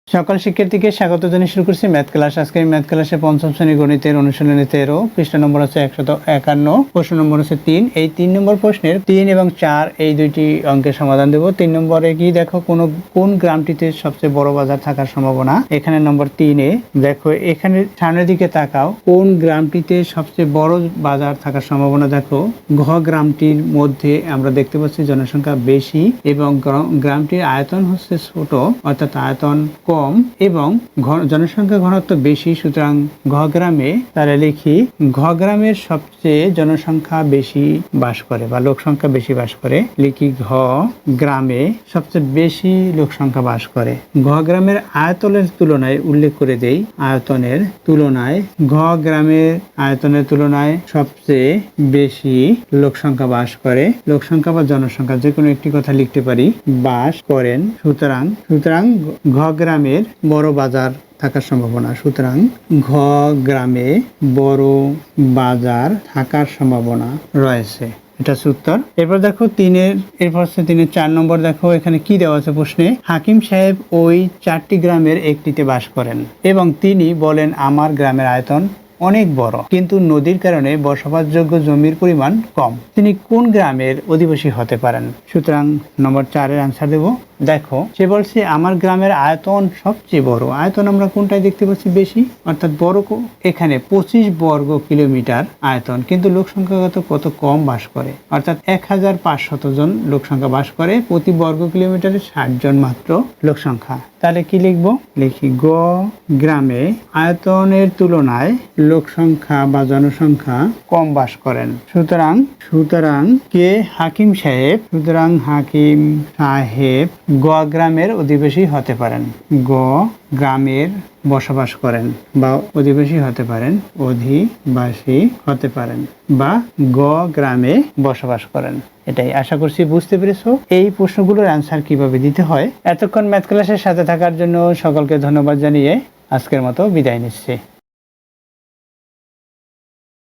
সকল শিক্ষার্থীকে স্বাগত জানিয়ে শুরু করছি ম্যাথ ক্লাস। আজকে ম্যাথ ক্লাসে পঞ্চম শ্রেণী গণিতের অনুশীলনী 13, পৃষ্ঠা নম্বর আছে 151, প্রশ্ন নম্বর আছে 3। এই 3 নম্বর প্রশ্নের 3 এবং 4 এই দুইটি অঙ্কের সমাধান দেব। 3 নম্বরে কি দেখো, কোন গ্রামটিতে সবচেয়ে বড় বাজার থাকার সম্ভাবনা। এখানে নম্বর 3-এ দেখো, এখানে সামনের দিকে তাকাও, কোন গ্রামটিতে সবচেয়ে বড় বাজার থাকার সম্ভাবনা। দেখো, ঘ গ্রামটির মধ্যে আমরা দেখতে পাচ্ছি জনসংখ্যা বেশি এবং গ্রামটির আয়তন হচ্ছে ছোট, অর্থাৎ আয়তন কম এবং জনসংখ্যা ঘনত্ব বেশি। সুতরাং ঘ গ্রামে তারা লিখি, ঘ গ্রামের সবচেয়ে জনসংখ্যা বেশি বাস করে বা লোক সংখ্যা বেশি বাস করে। লিখি ঘ গ্রামে সবচেয়ে বেশি লোক সংখ্যা বাস করে। ঘ গ্রামের আয়তনের তুলনায় উল্লেখ করে দেই, আয়তনের তুলনায় ঘ গ্রামের আয়তনের তুলনায় সবচেয়ে বেশি লোক সংখ্যা বাস করে। লোক সংখ্যা বা জনসংখ্যা যে কোনো একটি কথা লিখতে পারি, বাস করেন। সুতরাং ঘ গ্রামের বড় বাজার থাকার সম্ভাবনা। সুতরাং ঘ গ্রামে বড় বাজার থাকার সম্ভাবনা রয়েছে। এটা উত্তর। এরপর দেখো এরপর 4 নম্বর দেখো, এখানে কি দেওয়া আছে প্রশ্নে। হাকিম সাহেব ওই 4টি গ্রামের একটিতে বাস করেন এবং তিনি বলেন, আমার গ্রামের আয়তন অনেক বড়, কিন্তু নদীর কারণে বসবাসযোগ্য জমির পরিমাণ কম। তিনি কোন গ্রামের অধিবাসী হতে পারেন? সুতরাং নম্বর 4-এর আনসার দেব। দেখো, সে বলছে আমার গ্রামের আয়তন সবচেয়ে বড়। আয়তন আমরা কোনটায় দেখতে পাচ্ছি বেশি, অর্থাৎ বড়। এখানে 25 বর্গ কিলোমিটার আয়তন, কিন্তু লোক সংখ্যাগত কত কম বাস করে, অর্থাৎ 1500 জন লোক সংখ্যা বাস করে। প্রতি বর্গ কিলোমিটারে 60 জন মাত্র লোক সংখ্যা। তাহলে কি লিখবো? লিখি গ গ্রামে আয়তনের তুলনায় লোক সংখ্যা বা জনসংখ্যা কম বাস করেন। সুতরাং কে হাকিম সাহেব, সুতরাং হাকিম সাহেব গ গ্রামের অধিবাসী হতে পারেন। গ গ্রামের বসবাস করেন বা অধিবাসী হতে পারেন, অধিবাসী হতে পারেন বা গ গ্রামে বসবাস করেন। এটাই আশা করছি বুঝতে পেরেছো। এই প্রশ্নগুলোর অ্যান্সার কিভাবে দিতে হয়। এতক্ষণ ম্যাথ ক্লাসের সাথে থাকার জন্য সকলকে ধন্যবাদ জানিয়ে আজকের মতো বিদায় নিচ্ছি।